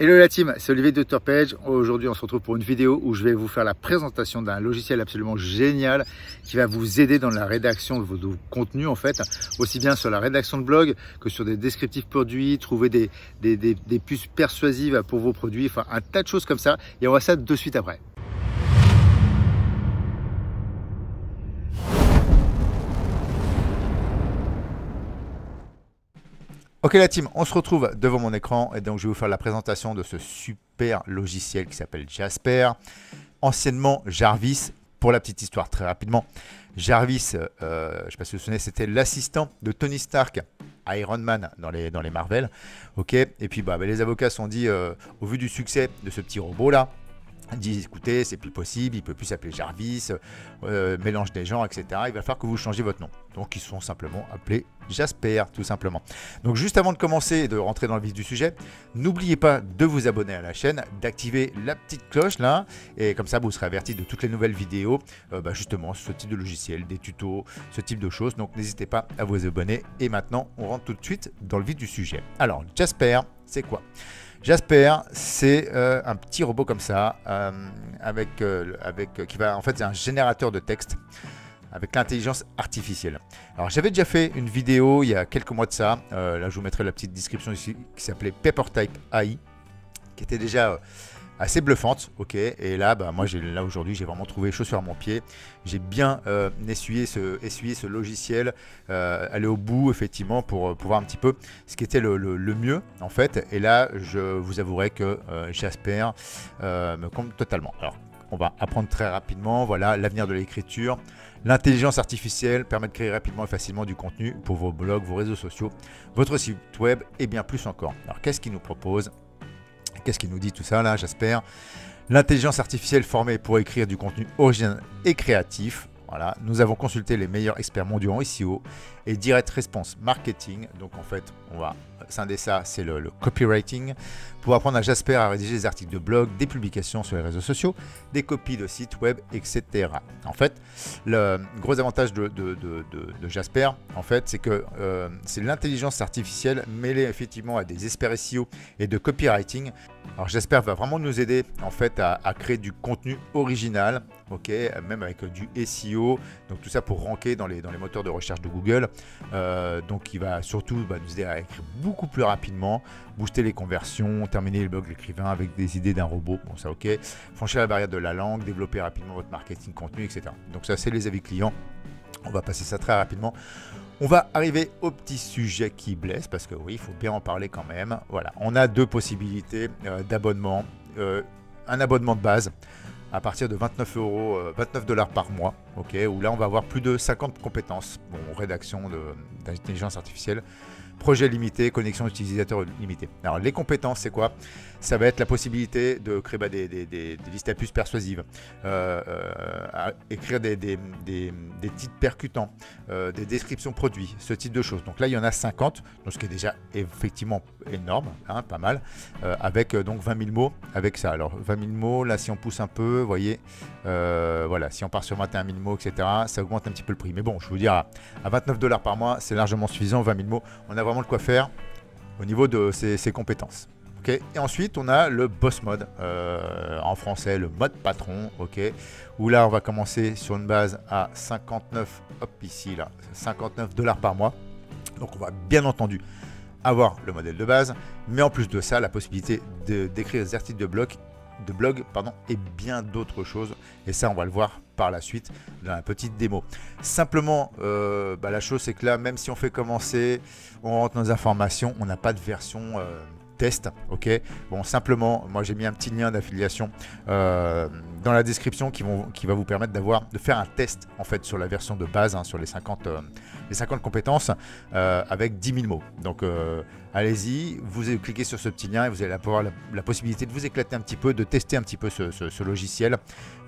Hello la team, c'est Olivier de Dr Page. Aujourd'hui on se retrouve pour une vidéo où je vais vous faire la présentation d'un logiciel absolument génial qui va vous aider dans la rédaction de vos contenus en fait, aussi bien sur la rédaction de blog que sur des descriptifs produits, trouver des puces persuasives pour vos produits, enfin un tas de choses comme ça, et on voit ça de suite après. Ok la team, on se retrouve devant mon écran et donc je vais vous faire la présentation de ce super logiciel qui s'appelle Jasper, anciennement Jarvis. Pour la petite histoire très rapidement, Jarvis, je ne sais pas si vous vous souvenez, c'était l'assistant de Tony Stark, Iron Man dans les Marvel. Ok, et puis les avocats se sont dit, au vu du succès de ce petit robot là, ils disent écoutez, c'est plus possible, il ne peut plus s'appeler Jarvis, mélange des genres, etc. Il va falloir que vous changiez votre nom. Donc ils sont simplement appelés Jasper, tout simplement. Donc juste avant de commencer et de rentrer dans le vif du sujet, n'oubliez pas de vous abonner à la chaîne, d'activer la petite cloche là, et comme ça vous serez averti de toutes les nouvelles vidéos, justement ce type de logiciel, des tutos, ce type de choses. Donc n'hésitez pas à vous abonner. Et maintenant, on rentre tout de suite dans le vif du sujet. Alors Jasper, c'est quoi ? Jasper, c'est un petit robot comme ça, qui va en fait c'est un générateur de texte avec l'intelligence artificielle. Alors j'avais déjà fait une vidéo il y a quelques mois de ça, là je vous mettrai la petite description ici, qui s'appelait PaperType AI, qui était déjà assez bluffante, ok. Et là, moi, aujourd'hui, j'ai vraiment trouvé chaussure à mon pied. J'ai bien essuyé ce logiciel, aller au bout, effectivement, pour voir un petit peu ce qui était le mieux, en fait. Et là, je vous avouerai que Jasper me compte totalement. Alors, on va apprendre très rapidement. Voilà, l'avenir de l'écriture. L'intelligence artificielle permet de créer rapidement et facilement du contenu pour vos blogs, vos réseaux sociaux, votre site web et bien plus encore. Alors, qu'est-ce qu'il nous propose ? Qu'est-ce qu'il nous dit tout ça là, Jasper? L'intelligence artificielle formée pour écrire du contenu original et créatif. Voilà, nous avons consulté les meilleurs experts mondiaux en SEO et Direct Response Marketing. Donc en fait, on va scinder ça, c'est le copywriting. Pour apprendre à Jasper à rédiger des articles de blog, des publications sur les réseaux sociaux, des copies de sites web, etc. En fait, le gros avantage de Jasper, en fait, c'est que c'est l'intelligence artificielle mêlée effectivement à des experts SEO et de copywriting. Alors Jasper va vraiment nous aider en fait à créer du contenu original, ok, même avec du SEO, donc tout ça pour ranker dans les moteurs de recherche de Google. Donc il va surtout nous aider à écrire beaucoup plus rapidement, booster les conversions, terminer le blog de l'écrivain avec des idées d'un robot, bon ça ok, franchir la barrière de la langue, développer rapidement votre marketing contenu, etc. Donc ça c'est les avis clients, on va passer ça très rapidement. On va arriver au petit sujet qui blesse, parce que oui, il faut bien en parler quand même. Voilà, on a deux possibilités d'abonnement. Un abonnement de base à partir de 29 $ par mois, ok, où là on va avoir plus de 50 compétences, rédaction d'intelligence artificielle, projet limité, connexion utilisateur limitée. Alors les compétences, c'est quoi? Ça va être la possibilité de créer des listes à puces persuasives, écrire des titres percutants, des descriptions produits, ce type de choses. Donc là, il y en a 50, donc ce qui est déjà effectivement énorme, hein, pas mal, avec donc 20 000 mots avec ça. Alors 20 000 mots, là si on pousse un peu, vous voyez, voilà, si on part sur 21 000 mots, etc., ça augmente un petit peu le prix. Mais bon, je vous dire, à 29 $ par mois, c'est largement suffisant, 20 000 mots, on a vraiment de quoi faire au niveau de ces compétences. Okay. Et ensuite, on a le boss mode, en français, le mode patron, okay, où là, on va commencer sur une base à 59, hop, ici, là, 59 $ par mois. Donc, on va bien entendu avoir le modèle de base, mais en plus de ça, la possibilité d'écrire des articles de blog, et bien d'autres choses. Et ça, on va le voir par la suite dans la petite démo. Simplement, la chose, c'est que là, même si on fait commencer, on rentre nos informations, on n'a pas de version test, ok. Bon, simplement, moi j'ai mis un petit lien d'affiliation dans la description qui va vous permettre de faire un test en fait sur la version de base, hein, sur les 50 compétences avec 10 000 mots. Donc allez-y, vous cliquez sur ce petit lien et vous allez avoir la possibilité de vous éclater un petit peu, de tester un petit peu ce logiciel.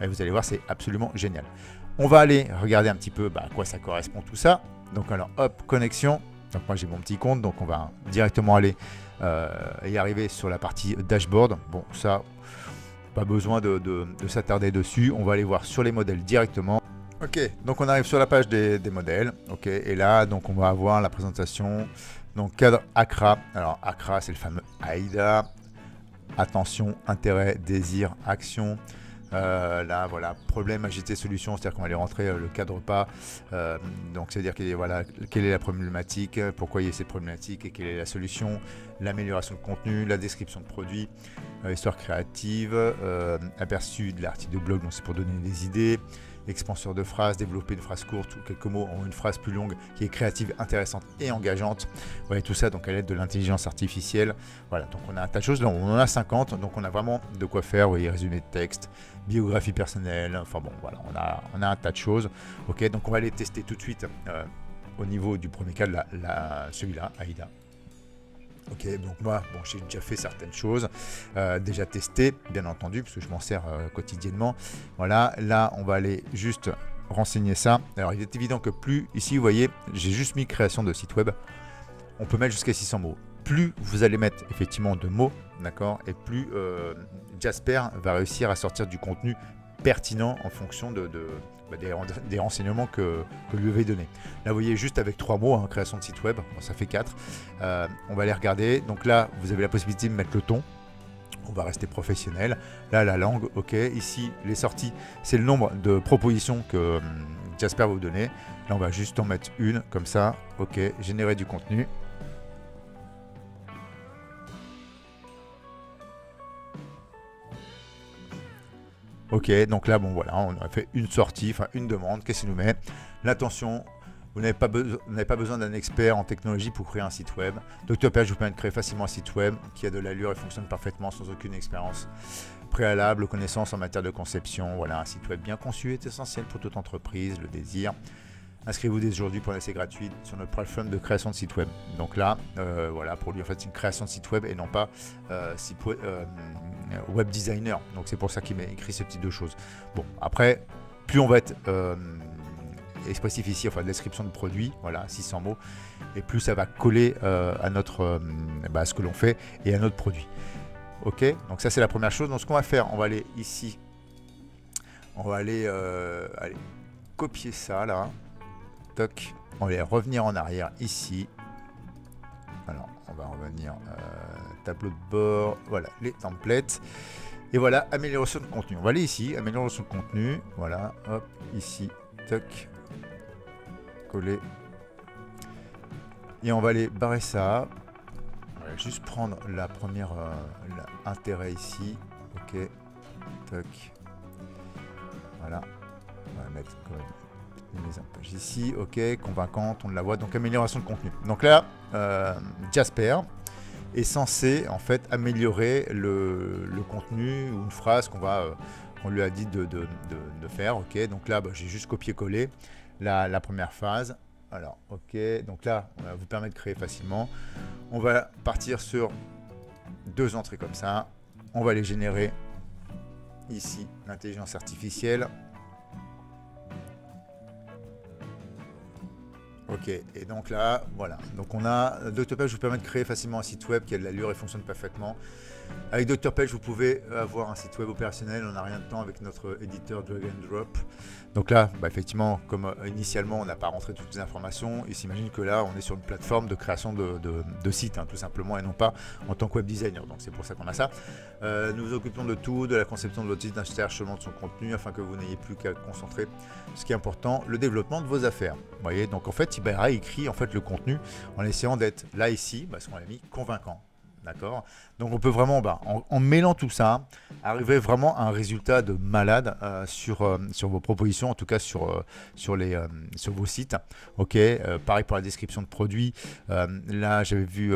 Et vous allez voir, c'est absolument génial. On va aller regarder un petit peu à quoi ça correspond tout ça. Donc alors hop, connexion. Donc moi j'ai mon petit compte, donc on va directement aller y arriver sur la partie dashboard. Bon, ça, pas besoin de s'attarder dessus. On va aller voir sur les modèles directement. Ok, donc on arrive sur la page des modèles. Ok, et là, donc on va avoir la présentation. Donc cadre Accra. Alors Accra, c'est le fameux AIDA. attention, intérêt, désir, action. Là voilà, problème, agité, solution, c'est-à-dire qu'on va aller rentrer le cadre pas, donc c'est-à-dire voilà, quelle est la problématique, pourquoi il y a cette problématique et quelle est la solution, l'amélioration de contenu, la description de produit, histoire créative, aperçu de l'article de blog, donc c'est pour donner des idées, expanseur de phrases, développer une phrase courte ou quelques mots en une phrase plus longue qui est créative, intéressante et engageante. Vous voyez tout ça donc à l'aide de l'intelligence artificielle. Voilà, donc on a un tas de choses, on en a 50, donc on a vraiment de quoi faire. Vous voyez, résumé de texte, biographie personnelle, enfin bon, voilà, on a un tas de choses. Ok, donc on va les tester tout de suite au niveau du premier cas, celui-là, AIDA. Ok, donc moi, bon, j'ai déjà fait certaines choses, déjà testé, bien entendu, parce que je m'en sers quotidiennement. Voilà, là, on va aller juste renseigner ça. Alors, il est évident que plus, ici, vous voyez, j'ai juste mis création de site web. On peut mettre jusqu'à 600 mots. Plus vous allez mettre effectivement de mots, d'accord, et plus Jasper va réussir à sortir du contenu pertinent en fonction des renseignements que lui avait donné. Là, vous voyez, juste avec 3 mots, hein, création de site web, bon, ça fait 4. On va les regarder. Donc là, vous avez la possibilité de mettre le ton. On va rester professionnel. Là, la langue, ok. Ici, les sorties, c'est le nombre de propositions que Jasper va vous donner. Là, on va juste en mettre une, comme ça. Ok, générer du contenu. Ok, donc là, bon voilà, on a fait une sortie, enfin une demande. Qu'est-ce qu'il nous met? L'attention, vous n'avez pas besoin d'un expert en technologie pour créer un site web. Dr Page vous permet de créer facilement un site web qui a de l'allure et fonctionne parfaitement sans aucune expérience préalable, connaissances en matière de conception. Voilà, un site web bien conçu est essentiel pour toute entreprise, le désir. Inscrivez-vous dès aujourd'hui pour un essai gratuit sur notre plateforme de création de site web. Donc là, voilà, pour lui, en fait, c'est une création de site web et non pas web designer. Donc c'est pour ça qu'il m'a écrit ce type de choses. Bon, après, plus on va être expressif ici, enfin, description de produit, voilà, 600 mots, et plus ça va coller à notre, à ce que l'on fait et à notre produit. Ok, donc ça c'est la première chose. Donc ce qu'on va faire, on va aller ici, on va aller copier ça là. Toc. On va revenir en arrière ici. Alors, on va revenir tableau de bord. Voilà, les templates. Et voilà, amélioration de contenu. On va aller ici, amélioration de contenu. Voilà, hop, ici, toc. Coller. Et on va aller barrer ça. On va juste prendre la première intérêt ici. Ok, toc. Voilà, on va mettre quand même mise en page ici, ok, convaincante, on la voit, donc amélioration de contenu. Donc là, Jasper est censé en fait améliorer le contenu ou une phrase qu'on lui a dit de faire, ok. Donc là, j'ai juste copié-collé la première phase. Alors, ok, donc là, on va vous permettre de créer facilement. On va partir sur 2 entrées comme ça. On va les générer ici, l'intelligence artificielle. Ok, et donc là, voilà. Donc on a Dr Page vous permet de créer facilement un site web qui a de l'allure et fonctionne parfaitement. Avec Dr Page, vous pouvez avoir un site web opérationnel. On n'a rien de temps avec notre éditeur drag and drop. Donc là, effectivement, comme initialement, on n'a pas rentré toutes les informations, il s'imagine que là, on est sur une plateforme de création de sites, hein, tout simplement, et non pas en tant que web designer. Donc c'est pour ça qu'on a ça. Nous vous occupons de tout, de la conception de votre site, d'un cherchement de son contenu, afin que vous n'ayez plus qu'à concentrer ce qui est important, le développement de vos affaires. Vous voyez, donc en fait, il a écrit en fait le contenu en essayant d'être là ici, parce qu'on l'a mis convaincant. D'accord. Donc on peut vraiment, en mêlant tout ça, arriver vraiment à un résultat de malade sur vos propositions, en tout cas sur vos sites. Ok. Pareil pour la description de produits. Là, j'avais vu.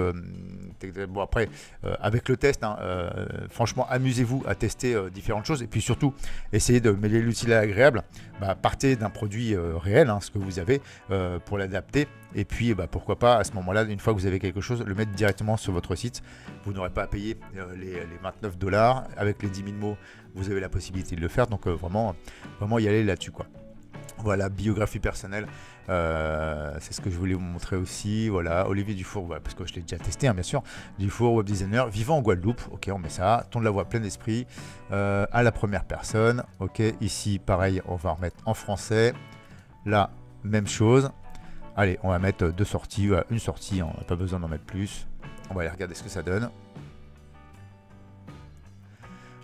Bon après, avec le test, hein, franchement, amusez-vous à tester différentes choses et puis surtout, essayez de mêler l'utile à l'agréable. Partez d'un produit réel, hein, ce que vous avez, pour l'adapter. Et puis, pourquoi pas, à ce moment-là, une fois que vous avez quelque chose, le mettre directement sur votre site. Vous n'aurez pas à payer les 29 $. Avec les 10 000 mots, vous avez la possibilité de le faire. Donc, vraiment y aller là-dessus, quoi. Voilà, biographie personnelle. C'est ce que je voulais vous montrer aussi. Voilà, Olivier Dufour, voilà, parce que je l'ai déjà testé, hein, bien sûr. Dufour, web designer, vivant en Guadeloupe. Ok, on met ça. Ton de la voix, plein d'esprit. À la première personne. Ok, ici, pareil, on va remettre en français. Là, même chose. Allez, on va mettre 2 sorties, une sortie, on n'a pas besoin d'en mettre plus. On va aller regarder ce que ça donne.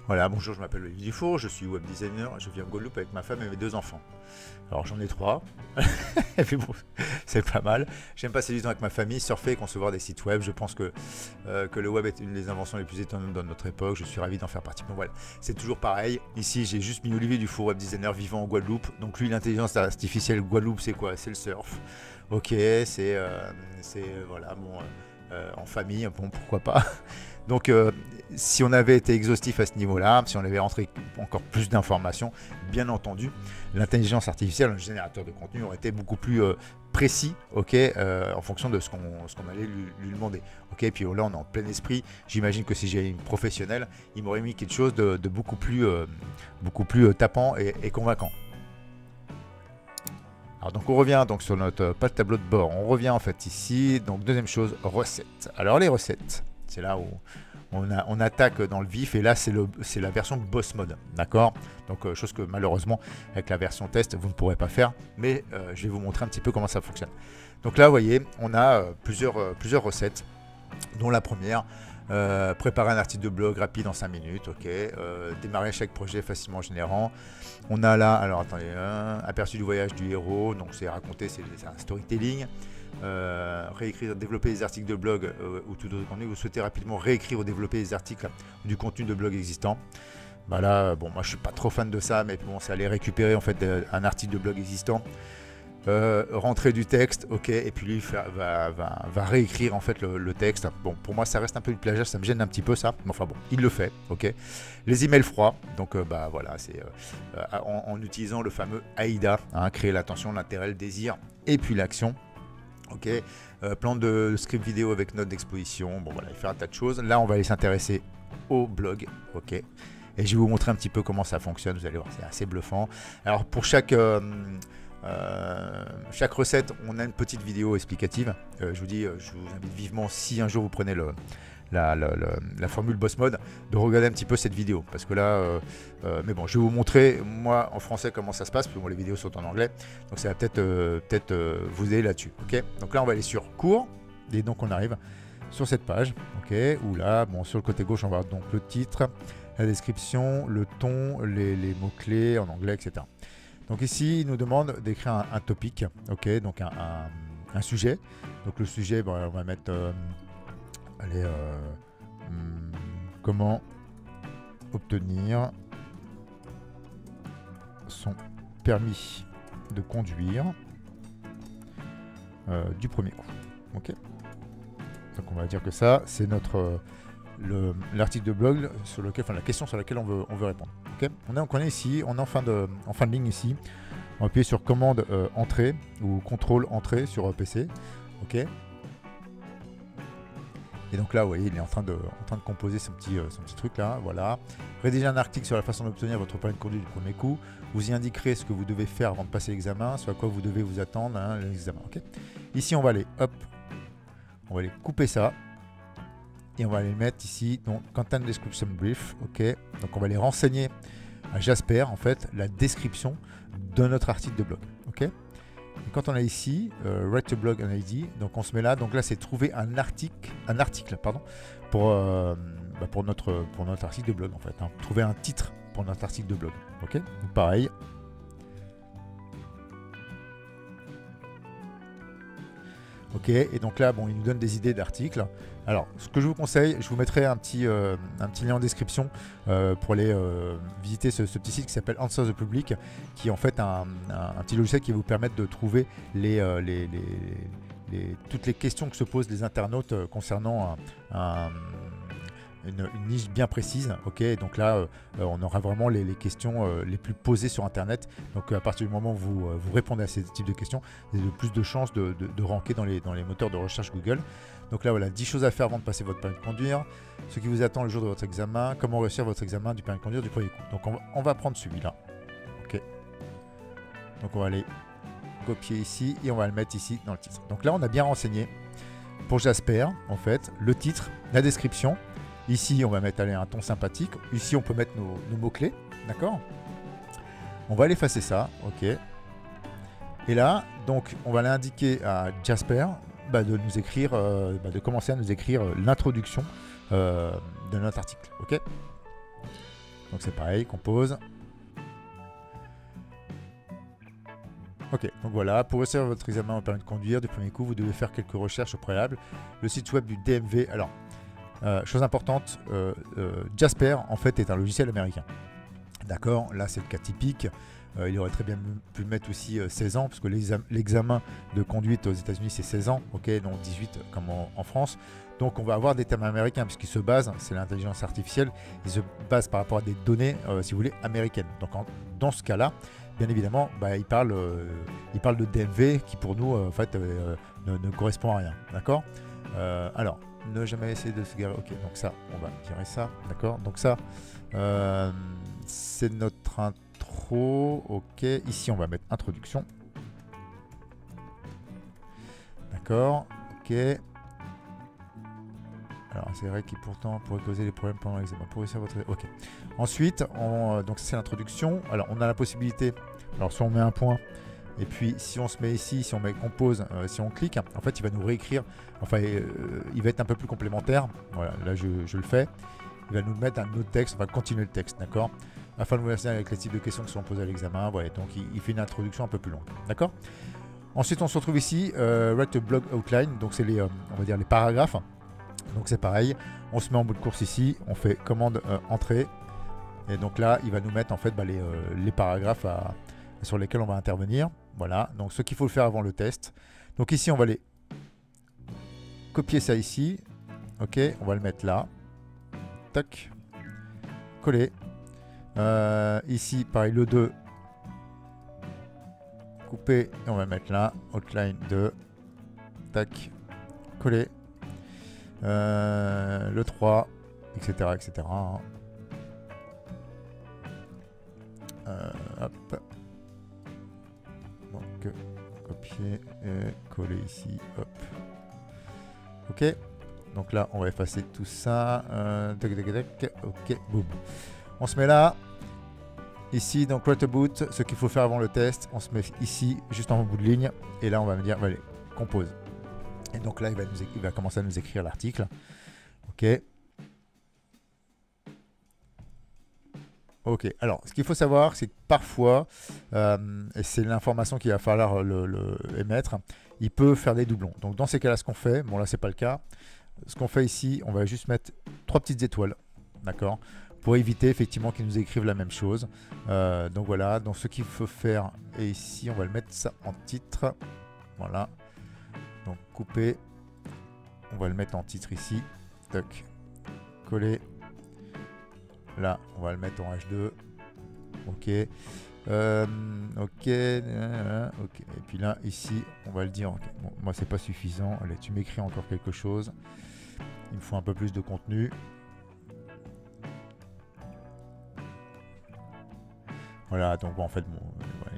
Voilà, bonjour, je m'appelle Olivier Dufour, je suis web designer, je vis en Guadeloupe avec ma femme et mes 2 enfants. Alors j'en ai 3, et puis bon, c'est pas mal. J'aime passer du temps avec ma famille, surfer et concevoir des sites web. Je pense que le web est une des inventions les plus étonnantes de notre époque. Je suis ravi d'en faire partie. Bon voilà, c'est toujours pareil. Ici, j'ai juste mis Olivier Dufour, web designer vivant en Guadeloupe. Donc lui, l'intelligence artificielle Guadeloupe, c'est quoi? C'est le surf. Ok, c'est voilà, bon, en famille, bon, pourquoi pas. Donc, si on avait été exhaustif à ce niveau-là, si on avait rentré encore plus d'informations, bien entendu, l'intelligence artificielle, un générateur de contenu, aurait été beaucoup plus précis, ok, en fonction de ce qu'on allait lui demander. Ok, puis là, on est en plein esprit. J'imagine que si j'ai une professionnelle, il m'aurait mis quelque chose de beaucoup plus tapant et convaincant. Alors donc on revient donc sur notre pas de tableau de bord, on revient en fait ici. Donc deuxième chose, recettes. Alors les recettes, c'est là où on attaque dans le vif, et là c'est la version boss mode, d'accord? Donc chose que malheureusement avec la version test vous ne pourrez pas faire, mais je vais vous montrer un petit peu comment ça fonctionne. Donc là vous voyez, on a plusieurs recettes, dont la première, préparer un article de blog rapide en 5 minutes, ok, démarrer chaque projet facilement en générant. On a là, alors attendez, aperçu du voyage du héros, donc c'est raconter, c'est un storytelling. Réécrire, développer des articles de blog ou tout autre contenu. Vous souhaitez rapidement réécrire ou développer des articles ou du contenu de blog existant. Bah là, bon, moi je suis pas trop fan de ça, mais bon, c'est aller récupérer en fait un article de blog existant, rentrer du texte, ok, et puis lui va réécrire en fait le texte. Bon, pour moi ça reste un peu du plagiat, ça me gêne un petit peu ça, mais enfin bon, il le fait, ok. Les emails froids, donc bah voilà, c'est en utilisant le fameux AIDA, hein, créer l'attention, l'intérêt, le désir, et puis l'action. Ok, plan de script vidéo avec note d'exposition, bon voilà, il fait un tas de choses. Là, on va aller s'intéresser au blog, ok. Et je vais vous montrer un petit peu comment ça fonctionne, vous allez voir, c'est assez bluffant. Alors pour chaque recette, on a une petite vidéo explicative. Je vous invite vivement, si un jour vous prenez la formule boss mode, de regarder un petit peu cette vidéo, parce que là mais bon, je vais vous montrer moi en français comment ça se passe, parce que bon, les vidéos sont en anglais, donc ça va peut-être vous aider là-dessus, ok. Donc là on va aller sur cours, et donc on arrive sur cette page, ok, où là, bon, sur le côté gauche on va avoir donc le titre, la description, le ton, les mots-clés en anglais, etc. Donc ici il nous demande d'écrire un topic, ok, donc un sujet. Donc le sujet, bon, on va mettre allez, comment obtenir son permis de conduire du premier coup. Ok. Donc on va dire que ça, c'est notre l'article de blog sur lequel, enfin la question sur laquelle on veut répondre. Ok. On est ici, on est en fin de ligne ici. On va appuyer sur commande entrée ou contrôle entrée sur PC. Ok. Et donc là, vous voyez, il est en train de composer son petit truc là, voilà. Rédiger un article sur la façon d'obtenir votre permis de conduire du premier coup. Vous y indiquerez ce que vous devez faire avant de passer l'examen, ce à quoi vous devez vous attendre, hein, l'examen. Okay. Ici, on va aller, hop, on va aller couper ça. Et on va aller le mettre ici, donc Content Description Brief, ok. Donc on va aller renseigner à Jasper, en fait, la description de notre article de blog, ok. Et quand on a ici, Write a blog and ID, donc on se met là, donc là c'est trouver un article pardon, pour notre article de blog en fait, hein. Trouver un titre pour notre article de blog, ok. Donc pareil. Ok, et donc là, bon, il nous donne des idées d'articles. Alors, ce que je vous conseille, je vous mettrai un petit lien en description pour aller visiter ce petit site qui s'appelle Answer the Public, qui est en fait un petit logiciel qui va vous permettre de trouver toutes les questions que se posent les internautes concernant une niche bien précise, ok. Donc là on aura vraiment les questions les plus posées sur internet. Donc à partir du moment où vous répondez à ces types de questions, vous avez plus de chances de ranker dans les moteurs de recherche Google. Donc là voilà, 10 choses à faire avant de passer votre permis de conduire, ce qui vous attend le jour de votre examen, comment réussir votre examen du permis de conduire du premier coup. Donc on va prendre celui-là, ok. Donc on va aller copier ici et on va le mettre ici dans le titre. Donc là on a bien renseigné pour Jasper en fait le titre, la description. Ici, on va mettre un ton sympathique. Ici, on peut mettre nos mots-clés. D'accord. On va aller effacer ça. OK. Et là, donc, on va l'indiquer à Jasper de nous écrire, de commencer à nous écrire l'introduction de notre article. OK. Donc c'est pareil, compose. Ok, donc voilà, pour réussir votre examen au permis de conduire du premier coup, vous devez faire quelques recherches au préalable. Le site web du DMV, alors, chose importante, Jasper, en fait, est un logiciel américain. D'accord, là c'est le cas typique. Il aurait très bien pu mettre aussi 16 ans, parce que l'examen de conduite aux États-Unis c'est 16 ans, ok, donc 18 comme en France. Donc on va avoir des termes américains, puisqu'ils se basent, c'est l'intelligence artificielle, ils se basent par rapport à des données, si vous voulez, américaines. Donc dans ce cas-là, bien évidemment, il parle de DMV qui pour nous, en fait, ne correspond à rien, d'accord. Alors, ne jamais essayer de se garer, ok, donc ça, on va virer ça, d'accord. Donc ça, c'est notre intro, ok. Ici, on va mettre introduction. D'accord, ok. Alors, c'est vrai qu'il pourtant pourrait causer des problèmes pendant l'examen. Pour réussir votre... Ok. Ensuite, donc c'est l'introduction. Alors, on a la possibilité... Alors, soit on met un point, et puis si on se met ici, si on met compose, si on clique, en fait, il va nous réécrire. Enfin, il va être un peu plus complémentaire. Voilà, là, je le fais. Il va nous mettre un autre texte. On va continuer le texte, d'accord, afin de vous verser avec les types de questions qui sont posées à l'examen. Voilà, donc il fait une introduction un peu plus longue, d'accord. Ensuite, on se retrouve ici, Write a Blog Outline. Donc, c'est les, on va dire, les paragraphes. Donc c'est pareil, on se met en bout de course ici, on fait commande entrée, et donc là il va nous mettre en fait les paragraphes sur lesquels on va intervenir. Voilà, donc ce qu'il faut le faire avant le test. Donc ici on va aller copier ça ici, ok, on va le mettre là, tac, coller. Ici pareil, le 2, couper, et on va le mettre là, outline 2, tac, coller. Le 3, etc. etc. Hop. Donc, copier et coller ici. Hop. Ok. Donc là, on va effacer tout ça. Ok, boum. On se met là. Ici, donc, write about, ce qu'il faut faire avant le test. On se met ici, juste en bout de ligne. Et là, on va me dire, allez, compose. Et donc là, il va commencer à nous écrire l'article. Ok. Ok. Alors, ce qu'il faut savoir, c'est que parfois, et c'est l'information qu'il va falloir émettre, il peut faire des doublons. Donc, dans ces cas-là, ce qu'on fait, bon là, c'est pas le cas. Ce qu'on fait ici, on va juste mettre 3 petites étoiles. D'accord, pour éviter effectivement qu'ils nous écrivent la même chose. Donc voilà. Donc, ce qu'il faut faire, et ici, on va le mettre ça en titre. Voilà. Donc couper, on va le mettre en titre ici, toc, coller, là on va le mettre en H2, ok, ok, ok, et puis là ici on va le dire, okay. Bon, moi c'est pas suffisant, allez tu m'écris encore quelque chose, il me faut un peu plus de contenu. Voilà, donc bon, en fait, bon,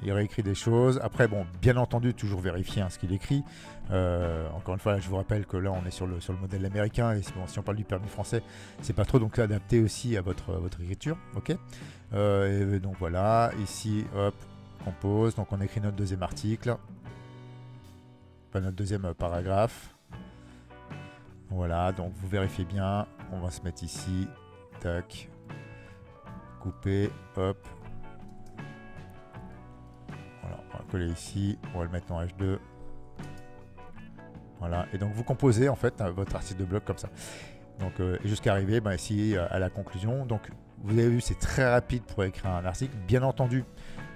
il réécrit des choses. Après, bon, bien entendu, toujours vérifier ce qu'il écrit. Encore une fois, là, je vous rappelle que là, on est sur le modèle américain. Et bon, si on parle du permis français, c'est pas trop, donc adapté aussi à votre écriture. Ok. Et donc voilà, ici, hop, compose. Donc on écrit notre deuxième article. Enfin, notre deuxième paragraphe. Voilà, donc vous vérifiez bien. On va se mettre ici. Tac. Couper, hop. Coller ici, on va le mettre en H2. Voilà, et donc vous composez en fait votre article de blog comme ça. Donc jusqu'à arriver ici à la conclusion. Donc vous avez vu, c'est très rapide pour écrire un article. Bien entendu,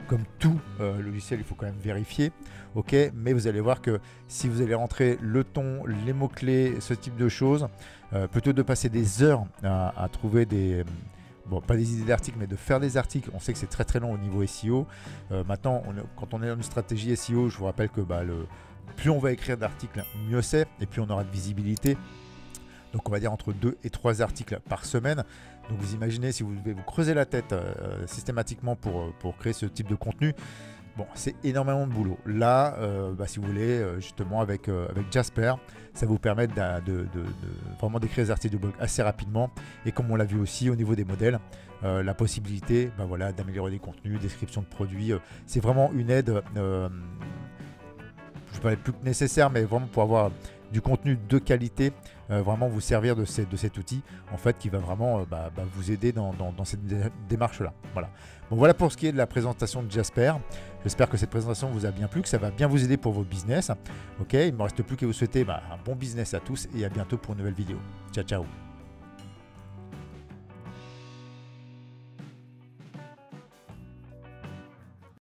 comme tout logiciel, il faut quand même vérifier. Ok, mais vous allez voir que si vous allez rentrer le ton, les mots-clés, ce type de choses, plutôt de passer des heures à trouver des... Bon, pas des idées d'articles, mais de faire des articles. On sait que c'est très très long au niveau SEO. Maintenant, quand on est dans une stratégie SEO, je vous rappelle que plus on va écrire d'articles, mieux c'est. Et plus on aura de visibilité. Donc on va dire entre 2 et 3 articles par semaine. Donc vous imaginez si vous devez vous creuser la tête systématiquement pour créer ce type de contenu. Bon, c'est énormément de boulot. Là, si vous voulez, justement, avec Jasper, ça vous permet de vraiment d'écrire des articles de blog assez rapidement. Et comme on l'a vu aussi au niveau des modèles, la possibilité d'améliorer des contenus, description de produits. C'est vraiment une aide, je ne sais pas plus que nécessaire, mais vraiment pour avoir du contenu de qualité, vraiment vous servir de cet outil en fait qui va vraiment vous aider dans cette démarche-là. Voilà. Bon, voilà pour ce qui est de la présentation de Jasper. J'espère que cette présentation vous a bien plu, que ça va bien vous aider pour vos business. Ok, il ne me reste plus qu'à vous souhaiter un bon business à tous et à bientôt pour une nouvelle vidéo. Ciao, ciao.